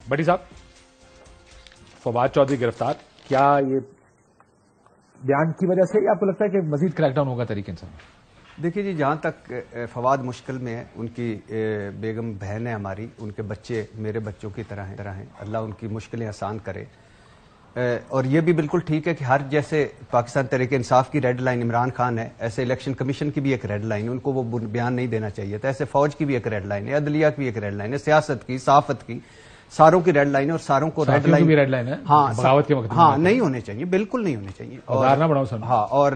بٹی صاحب، فواد چودھری گرفتار، کیا یہ بیان کی وجہ سے آپ کو لگتا ہے کہ مزید کریک ڈاؤن ہوگا تحریک انصاف؟ دیکھیے جی، جہاں تک فواد مشکل میں ہے، ان کی بیگم بہن ہے ہماری، ان کے بچے میرے بچوں کی طرح ہیں، اللہ ان کی مشکلیں آسان کرے۔ اور یہ بھی بالکل ٹھیک ہے کہ ہر جیسے پاکستان تحریک انصاف کی ریڈ لائن عمران خان ہے، ایسے الیکشن کمیشن کی بھی ایک ریڈ لائن ہے، ان کو وہ بیان نہیں دینا چاہیے تھا۔ ایسے فوج کی بھی ایک ریڈ لائن ہے، عدلیہ کی بھی ایک ریڈ لائن ہے، سیاست کی، صحافت کی، ساروں کی ریڈ لائن ہے، اور ساروں کو ریڈ لائن ہے بغاوت کے وقت ہاں نہیں ہونے چاہیے، بالکل نہیں ہونے چاہیے۔ غدار نہ بناؤ سن۔ ہاں، اور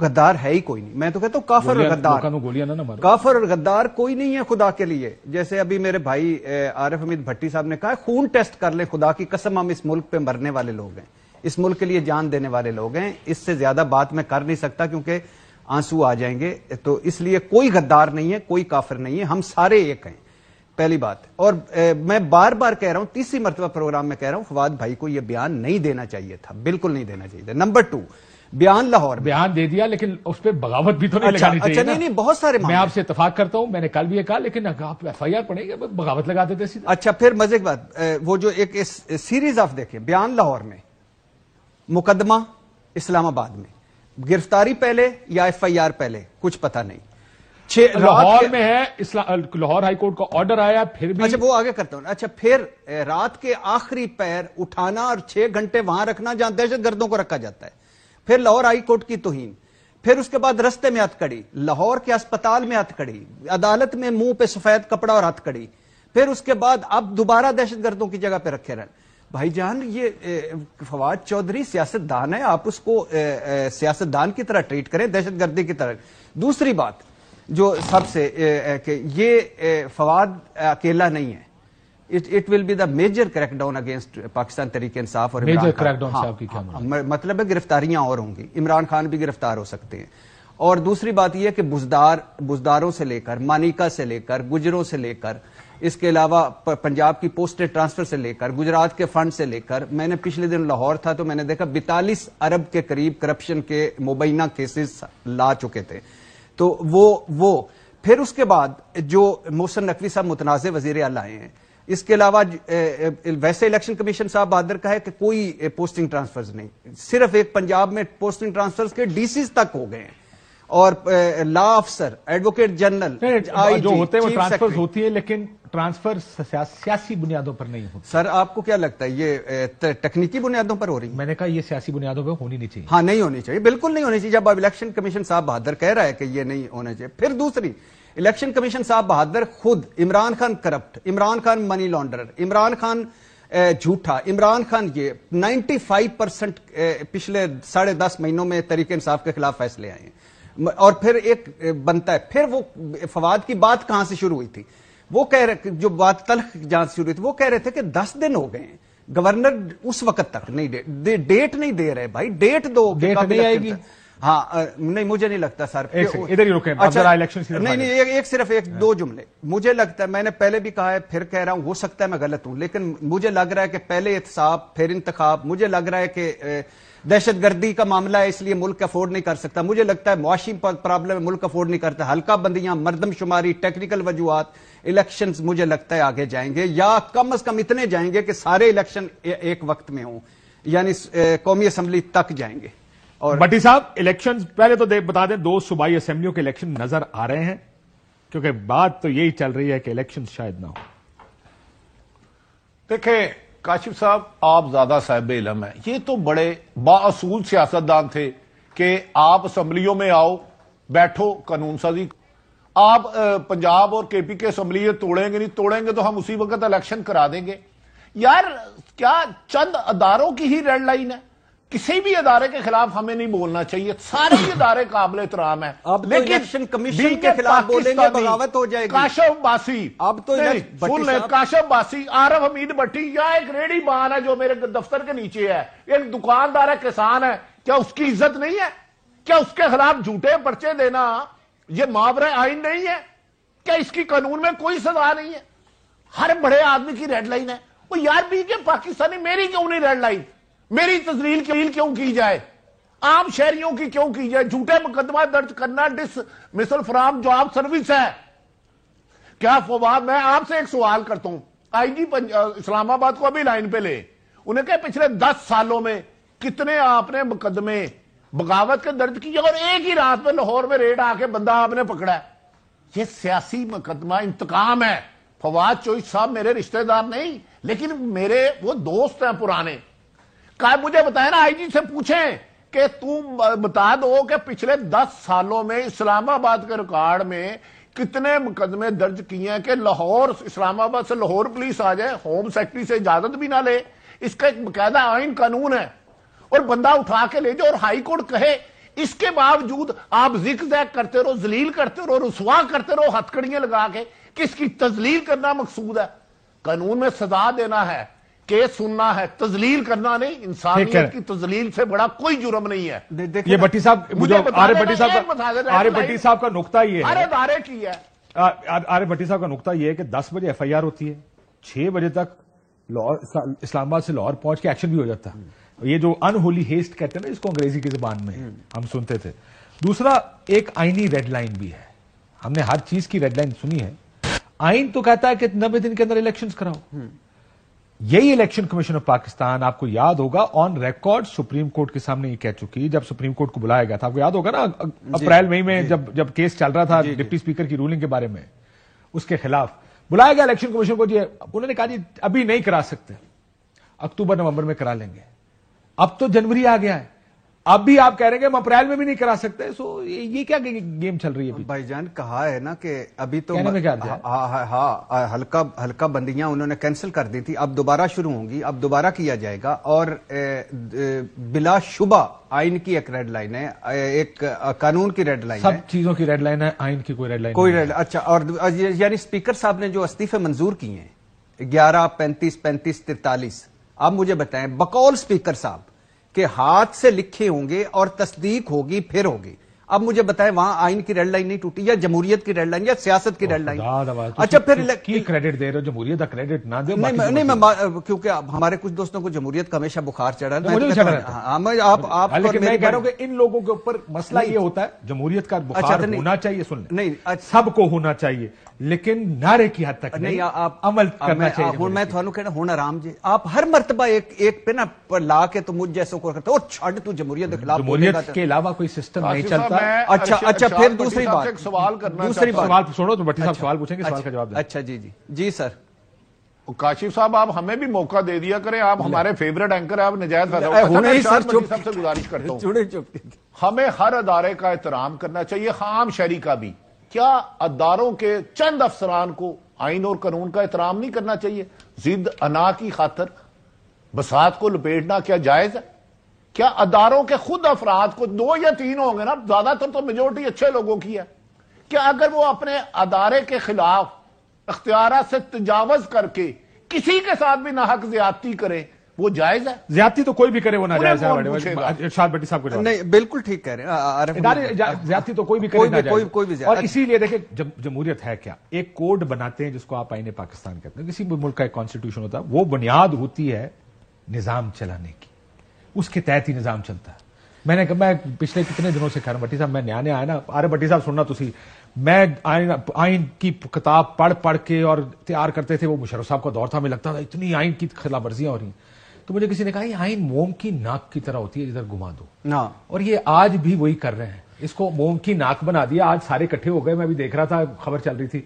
غدار ہے ہی کوئی نہیں، میں تو کہتا ہوں کافر اور غدار، گولیاں نہ مارو، کافر اور غدار کوئی نہیں ہے خدا کے لیے۔ جیسے ابھی میرے بھائی عارف حمید بھٹی صاحب نے کہا، خون ٹیسٹ کر لیں، خدا کی قسم ہم اس ملک پہ مرنے والے لوگ ہیں، اس ملک کے لیے جان دینے والے لوگ ہیں، اس سے زیادہ بات میں کر نہیں سکتا کیونکہ آنسو آ جائیں گے۔ تو اس لیے کوئی غدار نہیں ہے، کوئی کافر نہیں ہے، ہم سارے ایک ہیں، پہلی بات۔ اور میں بار بار کہہ رہا ہوں، تیسری مرتبہ پروگرام میں کہہ رہا ہوں، فواد بھائی کو یہ بیان نہیں دینا چاہیے تھا، بالکل نہیں دینا چاہیے تھا۔ نمبر 2، بیان لاہور بیان دے دیا لیکن اس پہ بغاوت بھی تو نہیں لگانی چاہیے۔ اچھا نہیں، بہت سارے میں آپ سے اتفاق کرتا ہوں، میں نے کل بھی یہ کہا، لیکن آپ ایف آئی آر پڑھیں گے بغاوت لگا دیتے سیدھا۔ اچھا پھر مزے کی بات، وہ جو ایک سیریز آف دیکھیں، بیان لاہور میں، مقدمہ اسلام آباد میں، گرفتاری پہلے یا ایف آئی آر پہلے کچھ پتہ نہیں۔ لاہور میں ہے، لاہور ہائی کورٹ کا آرڈر آیا، پھر بھی اچھا وہ آگے کرتا ہوں۔ اچھا پھر رات کے آخری پیر اٹھانا اور 6 گھنٹے وہاں رکھنا جہاں دہشت گردوں کو رکھا جاتا ہے، پھر لاہور ہائی کورٹ کی توہین، پھر اس کے بعد رستے میں ہتھکڑی، لاہور کے اسپتال میں ہتھکڑی، عدالت میں منہ پہ سفید کپڑا اور ہتھکڑی، پھر اس کے بعد اب دوبارہ دہشت گردوں کی جگہ پہ رکھے رہے۔ بھائی جان، یہ فواد چودھری سیاست دان ہے، آپ اس کو سیاست دان کی طرح ٹریٹ کریں، دہشت گردی کی طرح۔ دوسری بات جو سب سے کہ یہ فواد اکیلا نہیں ہے، it will be the major crackdown against Pakistan Tehreek Insaf اور عمران خان۔ مطلب ہے گرفتاریاں اور ہوں گی، عمران خان بھی گرفتار ہو سکتے ہیں۔ اور دوسری بات یہ کہ بزداروں سے لے کر، مانیکا سے لے کر، گجروں سے لے کر، اس کے علاوہ پنجاب کی پوسٹل ٹرانسفر سے لے کر، گجرات کے فنڈ سے لے کر، میں نے پچھلے دن لاہور تھا تو میں نے دیکھا 42 ارب کے قریب کرپشن کے مبینہ کیسز لا چکے تھے۔ تو وہ پھر اس کے بعد جو محسن نقوی صاحب متنازع وزیر اعلیٰ آئے ہیں، اس کے علاوہ ویسے الیکشن کمیشن صاحب بہادر کا ہے کہ کوئی پوسٹنگ ٹرانسفرز نہیں، صرف ایک پنجاب میں پوسٹنگ ٹرانسفرز کے ڈی سیز تک ہو گئے ہیں، اور لا افسر، ایڈوکیٹ جنرل، جو ہوتے ہیں وہ ٹرانسفر ہوتی ہے، لیکن ٹرانسفر سیاسی بنیادوں پر نہیں ہوتی۔ سر آپ کو کیا لگتا ہے یہ تکنیکی بنیادوں پر ہو رہی ہے؟ میں نے کہا یہ سیاسی بنیادوں پر ہونی نہیں چاہیے۔ ہاں نہیں ہونی چاہیے، بالکل نہیں ہونی چاہیے۔ جب اب الیکشن کمیشن صاحب بہادر کہہ رہا ہے کہ یہ نہیں ہونا چاہیے، پھر دوسری، الیکشن کمیشن صاحب بہادر خود، عمران خان کرپٹ، عمران خان منی لانڈرر، عمران خان جھوٹا، عمران خان یہ 95% پچھلے 10.5 مہینوں میں تحریک انصاف کے خلاف فیصلے آئے ہیں۔ اور پھر ایک بنتا ہے، پھر وہ فواد کی بات کہاں سے شروع ہوئی تھی؟ وہ کہہ رہے، جو بات تلخ جہاں سے شروع ہوئی تھی، وہ کہہ رہے تھے کہ 10 دن ہو گئے ہیں، گورنر اس وقت تک نہیں ڈیٹ نہیں دے رہے۔ بھائی ڈیٹ دو، ڈیٹ نہیں آئے گی۔ ہاں نہیں، مجھے نہیں لگتا سر، ادھر ہی رکیں، نہیں صرف 1-2 جملے۔ مجھے لگتا ہے، میں نے پہلے بھی کہا ہے، پھر کہہ رہا ہوں، ہو سکتا ہے میں غلط ہوں، لیکن مجھے لگ رہا ہے کہ پہلے احتساب پھر انتخاب، مجھے لگ رہا ہے کہ دہشت گردی کا معاملہ ہے اس لیے ملک افورڈ نہیں کر سکتا، مجھے لگتا ہے معاشی پرابلم ہے ملک افورڈ نہیں کرتا، حلقہ بندیاں، مردم شماری، ٹیکنیکل وجوہات، الیکشنز مجھے لگتا ہے آگے جائیں گے، یا کم از کم اتنے جائیں گے کہ سارے الیکشن ایک وقت میں ہوں، یعنی قومی اسمبلی تک جائیں گے۔ اور بٹی صاحب، الیکشن پہلے تو بتا دیں، 2 صوبائی اسمبلیوں کے الیکشن نظر آ رہے ہیں، کیونکہ بات تو یہی چل رہی ہے کہ الیکشن شاید نہ ہو۔ دیکھیں کاشف صاحب، آپ زیادہ صاحب علم ہیں، یہ تو بڑے بااصول سیاستدان تھے کہ آپ اسمبلیوں میں آؤ، بیٹھو، قانون سازی۔ آپ پنجاب اور کے پی کے اسمبلی توڑیں گے، نہیں توڑیں گے تو ہم اسی وقت الیکشن کرا دیں گے۔ یار کیا چند اداروں کی ہی ریڈ لائن ہے؟ کسی بھی ادارے کے خلاف ہمیں نہیں بولنا چاہیے، سارے ہی ادارے قابل احترام ہیں، لیکن الیکشن کمیشن کے خلاف بولیں گے بغاوت ہو جائے گی۔ کاشف باسی، اب تو کاشف باسی، عارف حمید بھٹی، یا ایک ریڑھی بان ہے جو میرے دفتر کے نیچے ہے، ایک دکاندار ہے، کسان ہے، کیا اس کی عزت نہیں ہے؟ کیا اس کے خلاف جھوٹے پرچے دینا یہ معاورہ آئین نہیں ہے؟ کیا اس کی قانون میں کوئی سزا نہیں ہے؟ ہر بڑے آدمی کی ریڈ لائن ہے۔ وہ یار بھی کہ پاکستانی، میری کیوں نہیں ریڈ لائن؟ میری تذلیل کیوں کی جائے؟ عام شہریوں کی کیوں کی جائے؟ جھوٹے مقدمہ درج کرنا ڈس مسل فرام جاب سروس ہے۔ کیا فواد، میں آپ سے ایک سوال کرتا ہوں، آئی جی اسلام آباد کو ابھی لائن پہ لے, انہیں کہ پچھلے 10 سالوں میں کتنے آپ نے مقدمے بغاوت کے درج کیے اور ایک ہی رات میں لاہور میں ریڈ آ کے بندہ آپ نے پکڑا ہے. یہ سیاسی مقدمہ انتقام ہے. فواد چوہی صاحب میرے رشتہ دار نہیں, لیکن میرے وہ دوست ہیں پرانے. مجھے بتائیں نا, آئی جی سے پوچھیں کہ تم بتا دو کہ پچھلے 10 سالوں میں اسلام آباد کے ریکارڈ میں کتنے مقدمے درج کیے ہیں کہ لاہور, اسلام آباد سے لاہور پولیس آ جائے, ہوم سیکرٹری سے اجازت بھی نہ لے. اس کا ایک باقاعدہ آئین قانون ہے, اور بندہ اٹھا کے لے جاؤ اور ہائی کورٹ کہے. اس کے باوجود آپ زک زیک کرتے رہو, ذلیل کرتے رہو, رسوا کرتے رہو ہتھکڑیاں لگا کے. کس کی تذلیل کرنا مقصود ہے؟ قانون میں سزا دینا ہے, کیس سننا ہے, تذلیل کرنا نہیں. انسانیت کی تذلیل سے بڑا کوئی جرم نہیں ہے. یہ بھٹی صاحب, عارف بھٹی صاحب کا نقطہ یہ ہے, ادارے کی ہے, عارف بھٹی صاحب کا نقطہ یہ ہے کہ 10 بجے ایف آئی آر ہوتی ہے, 6 بجے تک اسلام آباد سے لاہور پہنچ کے ایکشن بھی ہو جاتا ہے. یہ جو ان ہولی ہیسٹ کہتے ہیں نا, اس کو انگریزی کی زبان میں ہم سنتے تھے. دوسرا ایک آئینی ریڈ لائن بھی ہے, ہم نے ہر چیز کی ریڈ لائن سنی ہے. آئین تو کہتا ہے کہ 90 دن کے اندر الیکشنز کراؤ. یہی الیکشن کمیشن آف پاکستان, آپ کو یاد ہوگا, آن ریکارڈ سپریم کورٹ کے سامنے یہ کہہ چکی, جب سپریم کورٹ کو بلایا گیا تھا, آپ کو یاد ہوگا نا, اپریل مئی میں جب کیس چل رہا تھا ڈپٹی اسپیکر کی رولنگ کے بارے میں, اس کے خلاف بلایا گیا الیکشن کمیشن کو. جی انہوں نے کہا جی ابھی نہیں کرا سکتے, اکتوبر نومبر میں کرا لیں گے. اب تو جنوری آ گیا ہے, اب بھی آپ کہہ رہے ہیں کہ ہم اپریل میں بھی نہیں کرا سکتے. سو یہ کیا گیم چل رہی ہے؟ بھائی جان کہا ہے نا کہ ابھی تو ہلکا بندیاں انہوں نے کینسل کر دی تھی, اب دوبارہ شروع ہوں گی, اب دوبارہ کیا جائے گا. اور بلا شبہ آئین کی ایک ریڈ لائن ہے, ایک قانون کی ریڈ لائن ہے, سب چیزوں کی ریڈ لائن ہے, آئین کی کوئی ریڈ لائن کوئی ریڈ. اچھا, اور یعنی اسپیکر صاحب نے جو استعفے منظور کیے ہیں 11, 35, 35, 43, اب مجھے بتائیں بقول اسپیکر صاحب کہ ہاتھ سے لکھے ہوں گے اور تصدیق ہوگی پھر ہوگی. اب مجھے بتائیں وہاں آئین کی ریڈ لائن نہیں ٹوٹی, یا جمہوریت کی ریڈ لائن, یا سیاست کی ریڈ لائن. اچھا پھر کی کریڈٹ دے رہے ہو, جمہوریت کا کریڈٹ نہ دو. نہیں, میں کیونکہ ہمارے کچھ دوستوں کو جمہوریت کا ہمیشہ بخار چڑھا ہے. لیکن میں کہہ رہا ہوں کہ ان لوگوں کے اوپر مسئلہ یہ ہوتا ہے, جمہوریت کا بخار ہونا چاہیے, سن لیں, سب کو ہونا چاہیے, لیکن نعرے کی حد تک نہیں, عمل کرنا چاہیے. میں تھانوں کہنا ہوں آرام جی, آپ ہر مرتبہ ایک پہ نا لا کے تو مجھ جیسوں کو کرتے, اور چھڑ تو جمہوریت کے خلاف. جمہوریت کے علاوہ کوئی سسٹم نہیں چلتا. اچھا پھر دوسری بات, سوال سنو تو بھٹی صاحب سوال پوچھیں گے, سوال کا جواب دیں. اچھا جی سر. کاشف صاحب آپ ہمیں بھی موقع دے دیا کریں, آپ ہمارے فیوریٹ اینکر ہیں, آپ نجائز سے گزارش کرتا ہوں, ہمیں ہر ادارے کا احترام کرنا چاہیے, عام شہری کا بھی. کیا اداروں کے چند افسران کو آئین اور قانون کا احترام نہیں کرنا چاہیے؟ ضد انا کی خاطر بساط کو لپیٹنا کیا جائز ہے؟ کیا اداروں کے خود افراد کو 2 یا 3 ہوں گے نا, زیادہ تر تو میجورٹی اچھے لوگوں کی ہے, کیا اگر وہ اپنے ادارے کے خلاف اختیارات سے تجاوز کر کے کسی کے ساتھ بھی ناحق زیادتی کرے وہ جائز ہے؟ زیادتی تو کوئی بھی کرے وہ ناجائز ہے. ارشاد بھٹی صاحب کو نہیں, بالکل ٹھیک کہہ رہے ہیں, زیادتی تو کوئی بھی کرے, کوئی بھی. اور اسی لیے دیکھیں جمہوریت ہے کیا, ایک کوڈ بناتے ہیں جس کو آپ آئین پاکستان کہتے ہیں, کسی بھی ملک کا ایک کانسٹیٹیوشن ہوتا ہے, وہ بنیاد ہوتی ہے نظام چلانے کی, اس کے تحت ہی نظام چلتا ہے. میں پچھلے کتنے دنوں سے کہہ رہا ہوں بھٹی صاحب, میں نیا آیا نا, ارے بھٹی صاحب سننا تسی, میں آئین کی کتاب پڑھ کے اور تیار کرتے تھے, وہ مشرف صاحب کا دور تھا, ہمیں لگتا تھا اتنی آئین کی خلاف ورزیاں ہو رہی ہیں, تو مجھے کسی نے کہا یہ آئین موم کی ناک کی طرح ہوتی ہے, جدھر گھما دو. اور یہ آج بھی وہی کر رہے ہیں, اس کو موم کی ناک بنا دیا. آج سارے اکٹھے ہو گئے, میں بھی دیکھ رہا تھا, خبر چل رہی تھی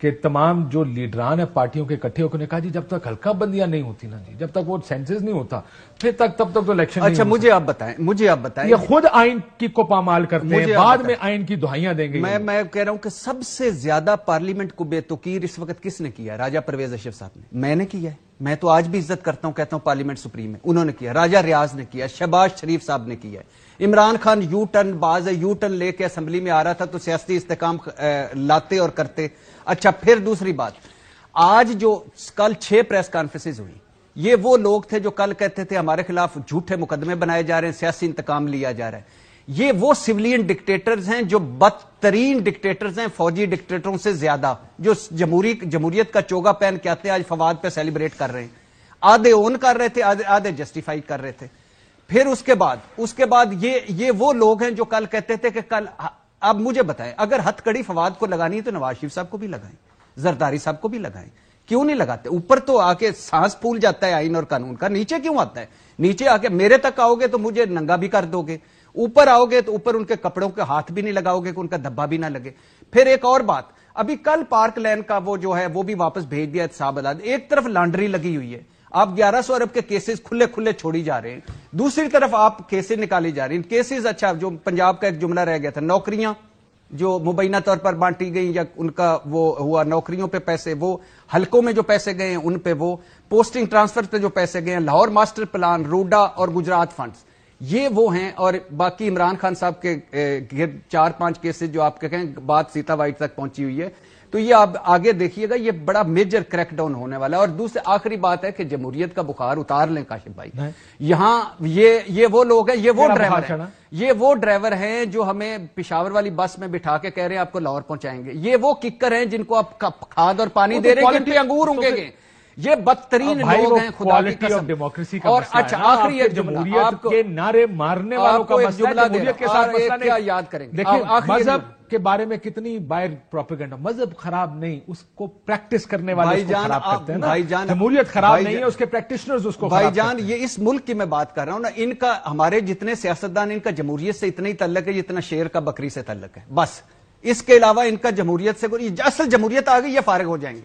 کہ تمام جو لیڈران ہیں پارٹیوں کے اکٹھے ہو کے نے کہا جی جب تک ہلکا بندیاں نہیں ہوتی نا جی, جب تک وہ سینسز نہیں ہوتا پھر تب تک تو الیکشن. اچھا مجھے آپ بتائیں, یہ خود آئین کی کو پامال کرتے ہیں, بعد میں آئین کی دہائیاں دیں گے. میں کہہ رہا ہوں کہ سب سے زیادہ پارلیمنٹ کو بے توقیر اس وقت کس نے کیا ہے؟ راجہ پرویز اشرف صاحب نے. میں نے کیا ہے, میں تو آج بھی عزت کرتا ہوں, کہتا ہوں پارلیمنٹ سپریم ہے, انہوں نے کیا. راجہ ریاض نے کیا, شہباز شریف صاحب نے کیا. عمران خان یو ٹرن لے کے اسمبلی میں آ رہا تھا تو سیاسی استحکام لاتے اور کرتے. اچھا پھر دوسری بات, آج جو کل 6 پریس کانفرنسز ہوئی, یہ وہ لوگ تھے جو کل کہتے تھے ہمارے خلاف جھوٹے مقدمے بنائے جا رہے ہیں, سیاسی انتقام لیا جا رہا ہے. یہ وہ سولین ڈکٹیٹرز ہیں جو بدترین ڈکٹیٹرز ہیں, فوجی ڈکٹیٹروں سے زیادہ, جو جمہوریت کا چوگا پہن کے آتے ہیں, آج فواد پہ سیلیبریٹ کر رہے ہیں. آدھے اون کر رہے تھے, آدھے جسٹیفائی کر رہے تھے. پھر اس کے بعد یہ وہ لوگ ہیں جو کل کہتے تھے کہ کل. اب مجھے بتائیں, اگر ہتھ کڑی فواد کو لگانی ہے تو نواز شریف صاحب کو بھی لگائیں, زرداری صاحب کو بھی لگائیں. کیوں نہیں لگاتے؟ اوپر تو آ کے سانس پھول جاتا ہے آئین اور قانون کا، نیچے کیوں آتا ہے؟ نیچے آ کے میرے تک آؤ گے تو مجھے ننگا بھی کر دو گے، اوپر آؤ گے تو اوپر ان کے کپڑوں کے ہاتھ بھی نہیں لگاؤ گے کہ ان کا دھبا بھی نہ لگے۔ پھر ایک اور بات، ابھی کل پارک لین کا وہ جو ہے وہ بھی واپس بھیج دیا احتساب عدالت۔ ایک طرف لانڈری لگی ہوئی ہے، آپ 1100 ارب کے کیسز کھلے کھلے چھوڑی جا رہے ہیں، دوسری طرف آپ کیسز نکالی جا رہی ہیں کیسز۔ اچھا، جو پنجاب کا ایک جملہ رہ گیا تھا، نوکریاں جو مبینہ طور پر بانٹی گئی یا ان کا وہ ہوا، نوکریوں پہ پیسے، وہ حلقوں میں جو پیسے گئے ہیں ان پہ، وہ پوسٹنگ ٹرانسفر پہ جو پیسے گئے ہیں، لاہور ماسٹر پلان، روڈا اور گجرات فنڈز، یہ وہ ہیں۔ اور باقی عمران خان صاحب کے 4-5 کیسز جو آپ کہیں بات سیتا وائٹ تک پہنچی ہوئی ہے، تو یہ آپ آگے دیکھیے گا، یہ بڑا میجر کریک ڈاؤن ہونے والا ہے۔ اور دوسرے آخری بات ہے کہ جمہوریت کا بخار اتار لیں کاشف بھائی، یہاں یہ وہ لوگ ہیں، یہ وہ ڈرائیور ہیں، یہ وہ ڈرائیور ہیں جو ہمیں پشاور والی بس میں بٹھا کے کہہ رہے ہیں آپ کو لاہور پہنچائیں گے، یہ وہ ککر ہیں جن کو آپ کھاد اور پانی دے رہے ہیں کہ ان پہ انگور ہونگے گے، یہ بدترین لوگ ہیں خدا کی قسم۔ ڈیموکریسی کا اور مسئلہ اچھا ہے نا، آخری ایک جملہ جمہوریت کے نعرے مارنے والوں کا مسئلہ ہے، جمہوریت کے ساتھ مسئلہ کیا نہیں۔ یاد کریں گے دیکھیں مذہب کے بارے میں کتنی باہر پروپیگنڈا، مذہب خراب نہیں، اس کو پریکٹس کرنے والے اس کو خراب کرتے ہیں نا۔ جمہوریت خراب نہیں ہے، اس کے پریکٹیشنرز اس کو خراب کرتے ہیں۔ بھائی جان، یہ اس ملک کی میں بات کر رہا ہوں نا، ان کا ہمارے جتنے سیاستدان، ان کا جمہوریت سے اتنا ہی تعلق ہے جتنا شیر کا بکری سے تعلق ہے، بس اس کے علاوہ ان کا جمہوریت سے کوئی، اصل جمہوریت آ گئی یہ فارغ ہو جائیں گے۔